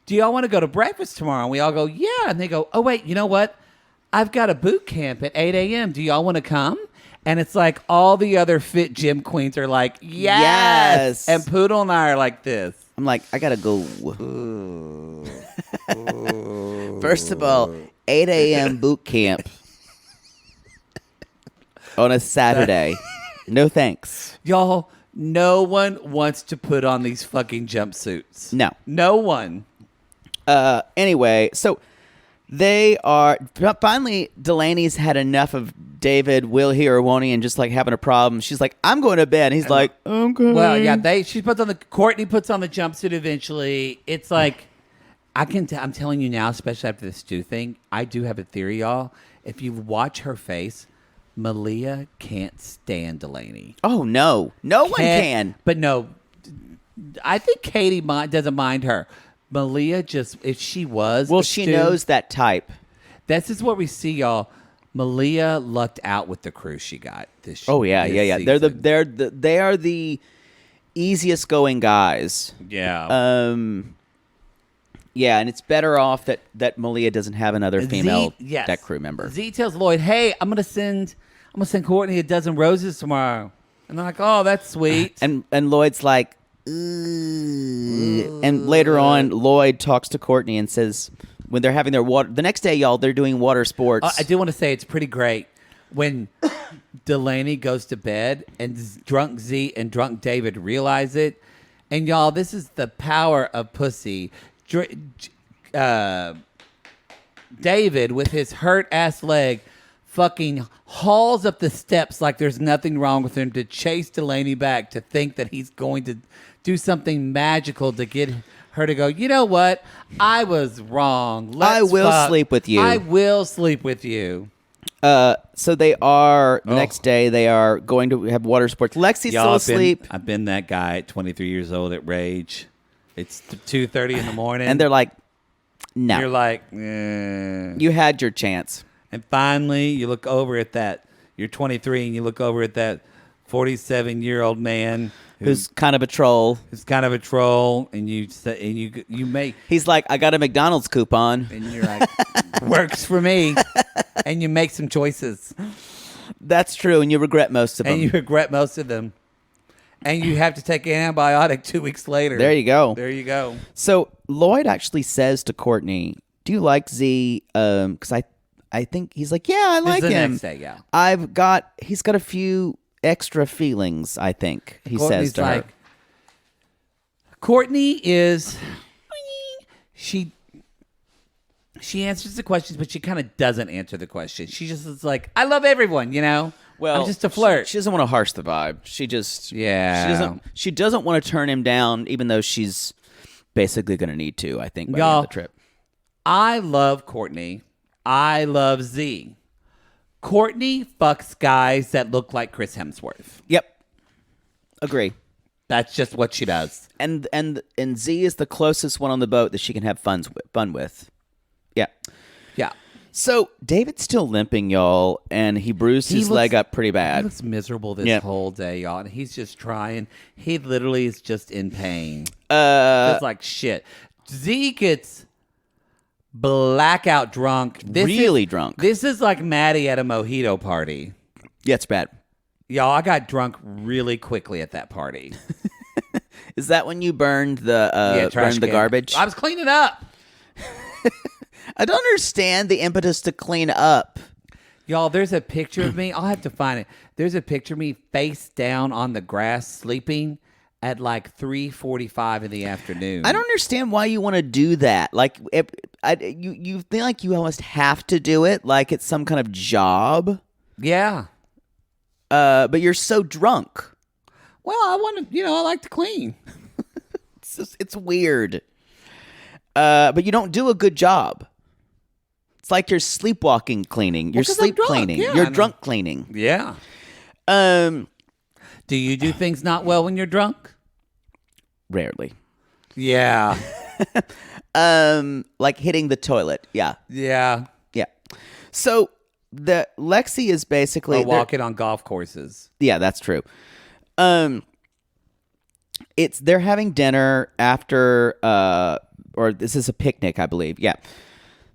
do y'all want to go to breakfast tomorrow? And we all go, yeah. And they go, oh, wait, you know what? I've got a boot camp at 8 a.m. Do y'all want to come? And it's like all the other fit gym queens are like, yes. And Poodle and I are like this. I'm like, I gotta go. First of all, 8 a.m. boot camp on a Saturday. No thanks. Y'all, no one wants to put on these fucking jumpsuits. No. No one. Anyway, so they are finally. Delaney's had enough of David. Will he or won't he? And just like having a problem. She's like, I'm going to bed. And he's like, okay. Well, yeah. Courtney puts on the jumpsuit eventually. It's like, I'm telling you now, especially after the stew thing. I do have a theory, y'all. If you watch her face, Malia can't stand Delaney. Oh no, no one can. But no, I think Katie doesn't mind her. Malia just, if she was, well, she knows that type. This is what we see, y'all. Malia lucked out with the crew she got this. Oh yeah. Season. They are the easiest going guys. Yeah. Yeah, and it's better off that Malia doesn't have another female deck crew member. Z tells Lloyd, "Hey, I'm gonna send Courtney a dozen roses tomorrow," and they're like, "Oh, that's sweet." And Lloyd's like, and later on, Lloyd talks to Courtney and says, when they're having their water, the next day, y'all, they're doing water sports. I do want to say it's pretty great when Delaney goes to bed and drunk Z and drunk David realize it. And y'all, this is the power of pussy. David, with his hurt ass leg, fucking hauls up the steps like there's nothing wrong with him to chase Delaney back, to think that he's going to do something magical to get her to go, you know what? I was wrong. I will sleep with you. I will sleep with you. So they are, the next day, they are going to have water sports. Lexi's still asleep. I've been that guy at 23 years old at Rage. It's 2:30 in the morning. And they're like, no. You're like, you had your chance. And finally, you look over at that. You're 23, and you look over at that 47-year-old man who's kind of a troll. And you say, you make. He's like, I got a McDonald's coupon, and you're like, works for me. And you make some choices. That's true, and you regret most of them. And you have to take an antibiotic 2 weeks later. There you go. So Lloyd actually says to Courtney, "Do you like Z?" Because I think he's like, "Yeah, I like him." Next day, yeah. He's got a few extra feelings. I think he Courtney's says to her. Courtney is she answers the questions, but she kind of doesn't answer the question. She just is like, "I love everyone," you know. Well, I'm just a flirt. She doesn't want to harsh the vibe. She doesn't want to turn him down, even though she's basically going to need to. I think by the end of the trip. I love Courtney. I love Z. Courtney fucks guys that look like Chris Hemsworth. Yep, agree. That's just what she does. And Z is the closest one on the boat that she can have fun with. Yeah. Yeah. So David's still limping, y'all, and he bruised his leg up pretty bad. He looks miserable this whole day, y'all, and he's just trying. He literally is just in pain. It's like shit. Z gets blackout drunk. Drunk. This is like Maddie at a mojito party. Yeah, it's bad. Y'all, I got drunk really quickly at that party. Is that when you burned the garbage? I was cleaning up. I don't understand the impetus to clean up. Y'all, there's a picture of me. I'll have to find it. There's a picture of me face down on the grass sleeping at like 3:45 in the afternoon. I don't understand why you want to do that. Like, you feel like you almost have to do it, like it's some kind of job. Yeah. But you're so drunk. Well, I like to clean. It's weird. But you don't do a good job. It's like you're sleepwalking cleaning. You're sleep cleaning. Yeah, you're drunk cleaning. Yeah. Do you do things not well when you're drunk? Rarely. Yeah. Like hitting the toilet. Yeah. Yeah. So the Lexi is basically Or walking on golf courses. Yeah, that's true. They're having dinner after, or this is a picnic, I believe. Yeah.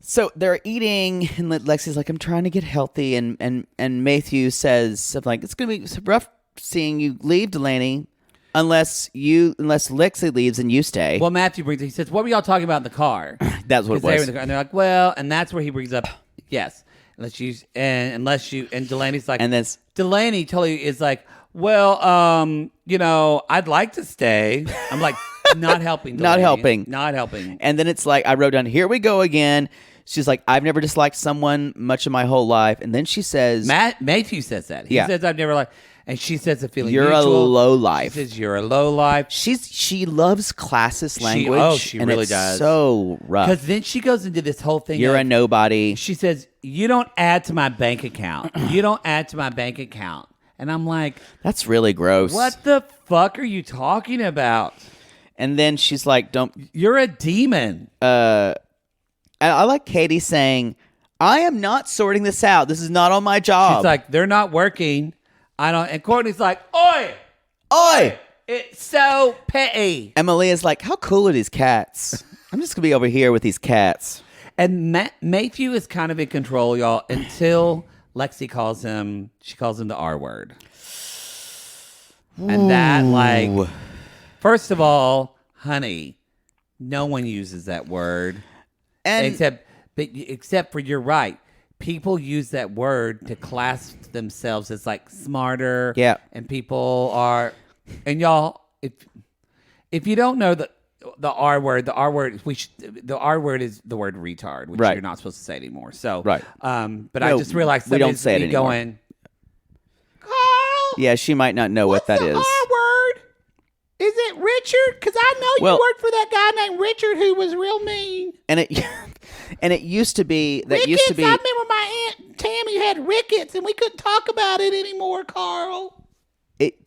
So they're eating, and Lexi's like, "I'm trying to get healthy," and Matthew says something like, "It's gonna be rough seeing you leave, Delaney, unless Lexi leaves and you stay." Well, Matthew brings it. He says, "What were y'all talking about in the car?" That's what it was. And they're like, "Well," and that's where he brings up, yes, unless you, and Delaney's like, and then Delaney totally is like, "Well, I'd like to stay." I'm like, not helping, Delaney. Not helping. And then it's like, I wrote down, "Here we go again." She's like, "I've never disliked someone much of my whole life." And then she says, Matthew says that. He says, "I've never liked," and she says, "A feeling you're mutual." a low life. She says, "You're a low life." She loves classist language. She and really it's does. So rough. Because then she goes into this whole thing. You're a nobody. She says, "You don't add to my bank account. You don't add to my bank account." And I'm like, that's really gross. What the fuck are you talking about? And then she's like, You're a demon. I like Katie saying, "I am not sorting this out. This is not on my job." She's like, "They're not working. I don't." And Courtney's like, "Oi! Oi! It's so petty." Emily is like, "How cool are these cats? I'm just going to be over here with these cats." And Matthew is kind of in control, y'all, until Lexi calls him the R word. And that, like, first of all, honey, no one uses that word. And Except for, you're right. People use that word to class themselves as like smarter. Yeah. And people are, and y'all, if you don't know the R word, the R word is the word retard, which right. you're not supposed to say anymore. So, right. But I just realized we don't say it anymore. Going, Carl. Yeah, she might not know what that is. R word? Is it Richard? Because I know you worked for that guy named Richard who was real mean. And it used to be that rickets, used to be. I remember my Aunt Tammy had rickets, and we couldn't talk about it anymore, Carl.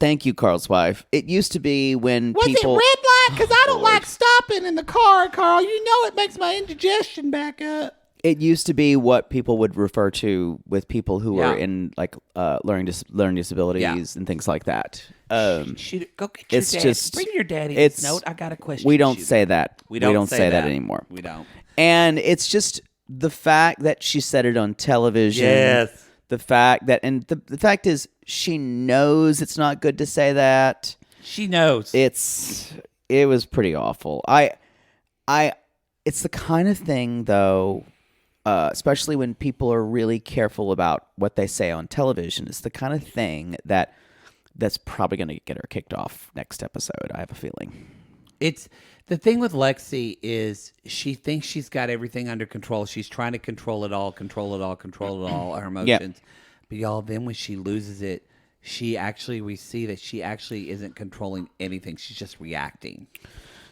Thank you, Carl's wife. It used to be when was people. Was it red light? Because I don't like stopping in the car, Carl. You know it makes my indigestion back up. It used to be what people would refer to with people who are in like learning disabilities and things like that. Shoot it. Go get your dad. Bring your daddy this note. I got a question. We don't say that. We don't say that anymore. We don't. And it's just the fact that she said it on television. Yes. The fact that, and the fact is, she knows it's not good to say that. She knows. It was pretty awful. It's the kind of thing, though, especially when people are really careful about what they say on television. It's the kind of thing that's probably going to get her kicked off next episode. I have a feeling. It's the thing with Lexi is she thinks she's got everything under control. She's trying to control it all, her emotions. Yep. But y'all, then when she loses it, we see that she actually isn't controlling anything. She's just reacting.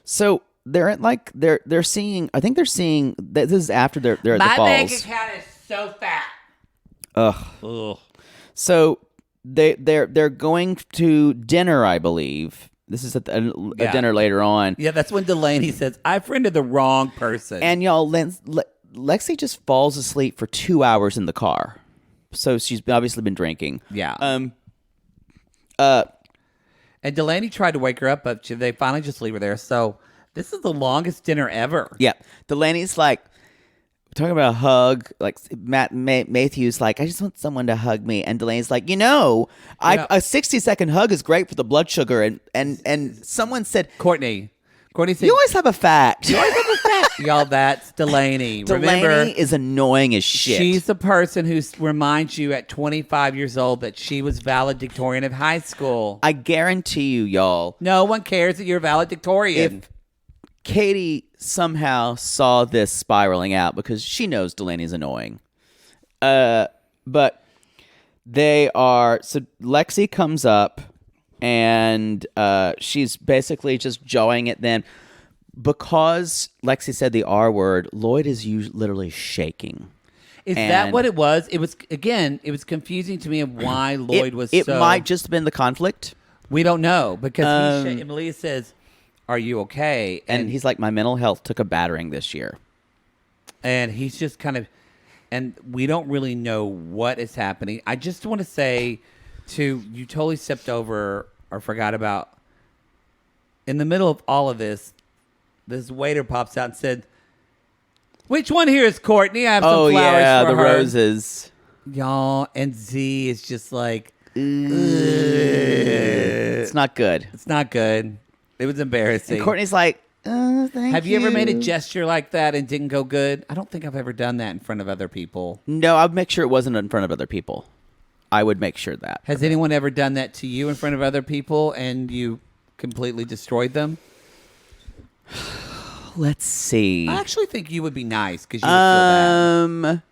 So they're seeing. I think they're seeing. This is after they're at the falls. My bank account is so fat. Ugh. So they're going to dinner, I believe. This is at a dinner later on. Yeah, that's when Delaney says, "I friended the wrong person." And y'all, Lexi just falls asleep for 2 hours in the car. So she's obviously been drinking. Yeah. And Delaney tried to wake her up, but they finally just leave her there. So this is the longest dinner ever. Yeah. Delaney's like, talking about a hug, like Matthew's like, "I just want someone to hug me," and Delaney's like, a 60-second hug is great for the blood sugar, and someone said, Courtney said, "You always have a fact." Y'all, that's Delaney. Delaney Remember, is annoying as shit. She's the person who reminds you at 25 years old that she was valedictorian of high school. I guarantee you, y'all, no one cares that you're valedictorian. If Katie somehow saw this spiraling out, because she knows Delaney's annoying. But they are, so Lexi comes up and she's basically just jawing it then. Because Lexi said the R word, Lloyd is literally shaking. Is that what it was? It was confusing to me of why Lloyd was It might just have been the conflict. We don't know, because Malia says, "Are you okay?" And he's like, "My mental health took a battering this year." And he's just kind of, and we don't really know what is happening. I just want to say, you totally stepped over or forgot about. In the middle of all of this waiter pops out and said, "Which one here is Courtney? I have some flowers for the her." roses. Y'all, and Z is just like, it's not good. It's not good. It was embarrassing. And Courtney's like, thank you. Have you ever made a gesture like that and didn't go good? I don't think I've ever done that in front of other people. No, I'd make sure it wasn't in front of other people. I would make sure that. Has anyone ever done that to you in front of other people and you completely destroyed them? Let's see. I actually think you would be nice because you would feel bad.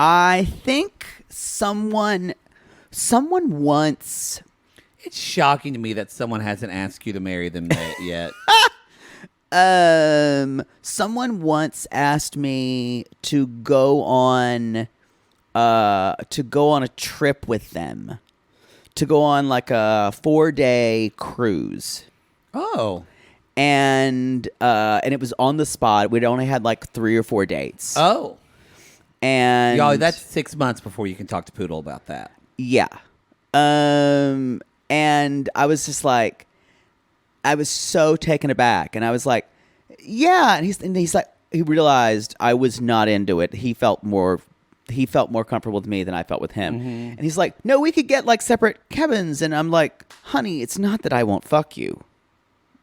I think someone once. It's shocking to me that someone hasn't asked you to marry them yet. Someone once asked me to go on a trip with them, to go on like a 4-day cruise. Oh. And it was on the spot. We'd only had like 3 or 4 dates. Oh. And Y'all, that's 6 months before you can talk to Poodle about that. Yeah. And I was just like, I was so taken aback. And I was like, yeah. And he's like, he realized I was not into it. He felt more comfortable with me than I felt with him. Mm-hmm. And he's like, no, we could get like separate cabins. And I'm like, honey, it's not that I won't fuck you.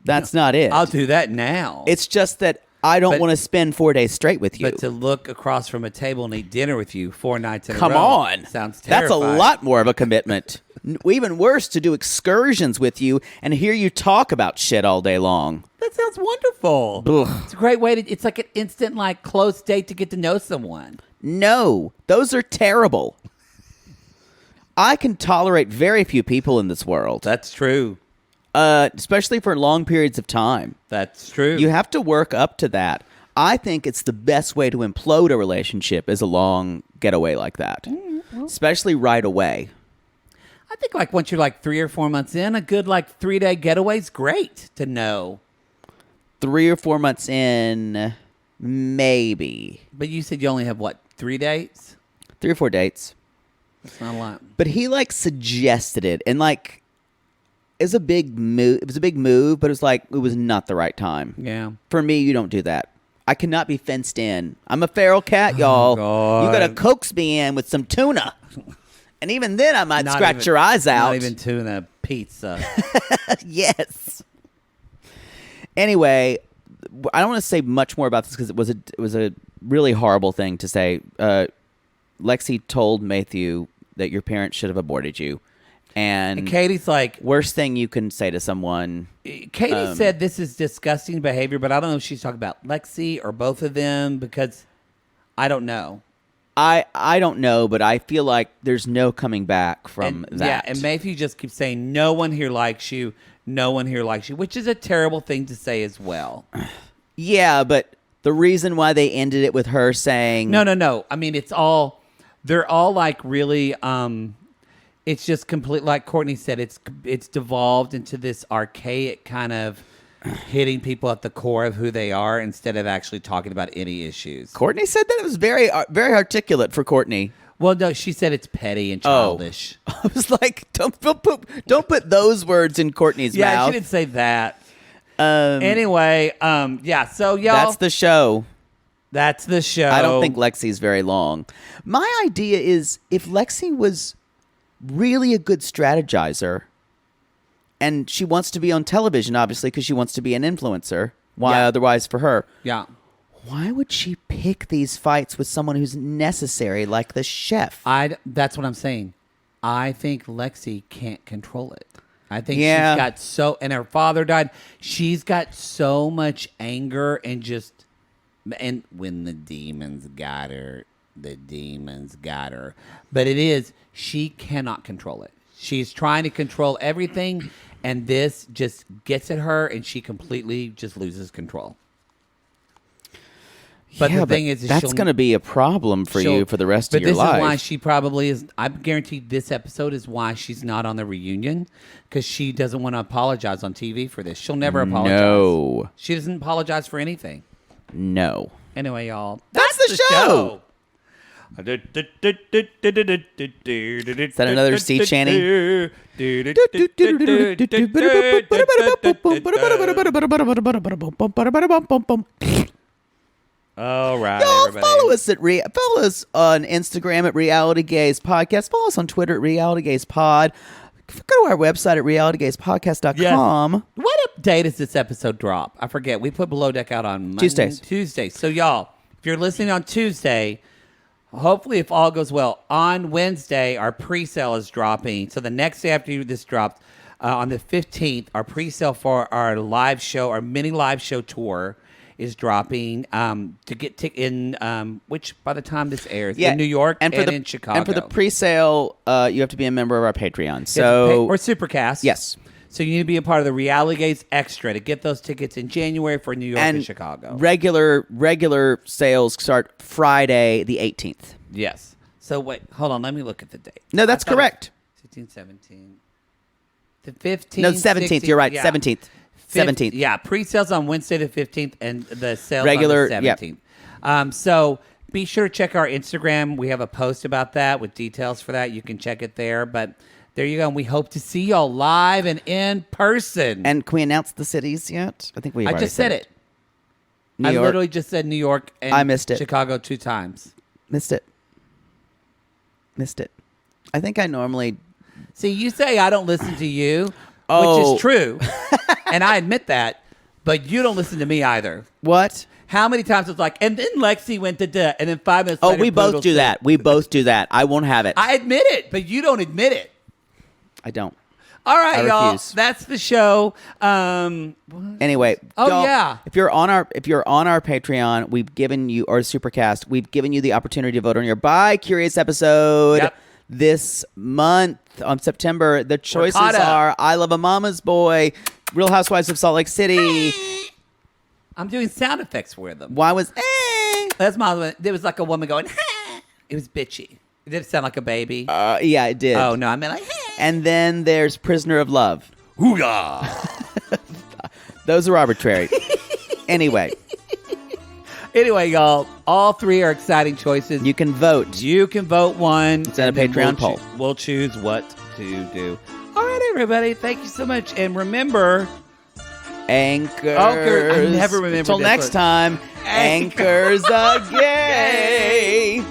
That's not it. I'll do that now. It's just that I don't want to spend 4 days straight with you. But to look across from a table and eat dinner with you 4 nights in a row. Come on. Sounds terrifying. That's a lot more of a commitment. Even worse, to do excursions with you and hear you talk about shit all day long. That sounds wonderful. Ugh. It's a great way to, it's like an instant, like, close date to get to know someone. No, those are terrible. I can tolerate very few people in this world. That's true. Especially for long periods of time. That's true. You have to work up to that. I think it's the best way to implode a relationship is a long getaway like that. Especially right away. I think like once you're like 3 or 4 months in, a good like 3-day getaway's great to know. 3 or 4 months in, maybe. But you said you only have what, 3 dates? 3 or 4 dates. That's not a lot. But he like suggested it, and like it was a big move. It was a big move, but it was like it was not the right time. Yeah. For me, you don't do that. I cannot be fenced in. I'm a feral cat, y'all. God. You gotta coax me in with some tuna. And even then, I might scratch your eyes out. Not even tuna, pizza. Yes. Anyway, I don't want to say much more about this because it was a really horrible thing to say. Lexi told Matthew that your parents should have aborted you. And Katie's like, worst thing you can say to someone. Katie said this is disgusting behavior, but I don't know if she's talking about Lexi or both of them because I don't know. I don't know, but I feel like there's no coming back from that. Yeah, and Matthew just keeps saying, no one here likes you. No one here likes you, which is a terrible thing to say as well. Yeah, but the reason why they ended it with her saying... No. I mean, they're all like really... It's just complete, like Courtney said, it's devolved into this archaic kind of hitting people at the core of who they are instead of actually talking about any issues. Courtney said that? It was very, very articulate for Courtney. Well, no, she said it's petty and childish. Oh. I was like, don't put those words in Courtney's mouth. Yeah, she didn't say that. Anyway, yeah, so y'all. That's the show. That's the show. I don't think Lexi's very long. My idea is if Lexi was really a good strategizer and she wants to be on television, obviously, because she wants to be an influencer. Why otherwise for her? Yeah. Why would she pick these fights with someone who's necessary like the chef? That's what I'm saying. I think Lexi can't control it. I think she's got and her father died. She's got so much anger and when the demons got her. But she cannot control it. She's trying to control everything, and this just gets at her, and she completely just loses control. But the thing is that's going to be a problem for you for the rest of your life. But this is why she probably is. I guarantee this episode is why she's not on the reunion, because she doesn't want to apologize on TV for this. She'll never apologize. No. She doesn't apologize for anything. No. Anyway, y'all. That's the show. Is that another sea chanting? All right, Y'all everybody. follow us on Instagram at Reality Gaze Podcast. Follow us on Twitter at Reality Gaze Pod. Go to our website at realitygazepodcast.com. Yes. What day does this episode drop? I forget. We put Below Deck out on Monday, Tuesdays. So y'all, if you're listening on Tuesday, hopefully if all goes well, on Wednesday our pre-sale is dropping. So the next day after this drops, on the 15th, our pre-sale for our live show, our mini live show tour is dropping to get which by the time this airs in New York and in Chicago. And for the pre-sale, you have to be a member of our Patreon. So or Supercast. Yes. So you need to be a part of the Reality Gaze Extra to get those tickets in January for New York and Chicago. Regular sales start Friday the 18th. Yes. So wait, hold on. Let me look at the date. No, that's correct. 16, 17. The 15th. No, 17th. 16th, You're right. yeah. 17th. 17th. Yeah, pre-sales on Wednesday the 15th and the sales Regular, on the 17th. So be sure to check our Instagram. We have a post about that with details for that. You can check it there. But there you go. And we hope to see y'all live and in person. And can we announce the cities yet? I think we. I just said it. New I York. literally just said New York and I missed it. Chicago 2 times. Missed it. I think I normally. See, you say I don't listen to you, Oh. which is true. And I admit that. But you don't listen to me either. What? How many times it's like, and then Lexi went to duh, and then 5 minutes Oh, later, we both Poodle do said- that. We both do that. I won't have it. I admit it, but you don't admit it. I don't. All right, I y'all. refuse. That's the show. Anyway, Oh, y'all, yeah. If you're on our Patreon, we've given you or Supercast, we've given you the opportunity to vote on your Buy Curious episode Yep. this month on September. The choices caught up. are I Love a Mama's Boy, Real Housewives of Salt Lake City. I'm doing sound effects for them. Why was That's my. There was like a woman going. It was bitchy. Did it sound like a baby? yeah, it did. Oh no, I meant like. And then there's Prisoner of Love. Hooyah! Those are arbitrary. Anyway, Anyway, y'all, all 3 are exciting choices. you can vote. You can vote one. It's at a and then Patreon poll. We'll choose what to do. All right, everybody. Thank you so much. And remember, Anchors. I never remember Until this next one. time, Anchors are gay.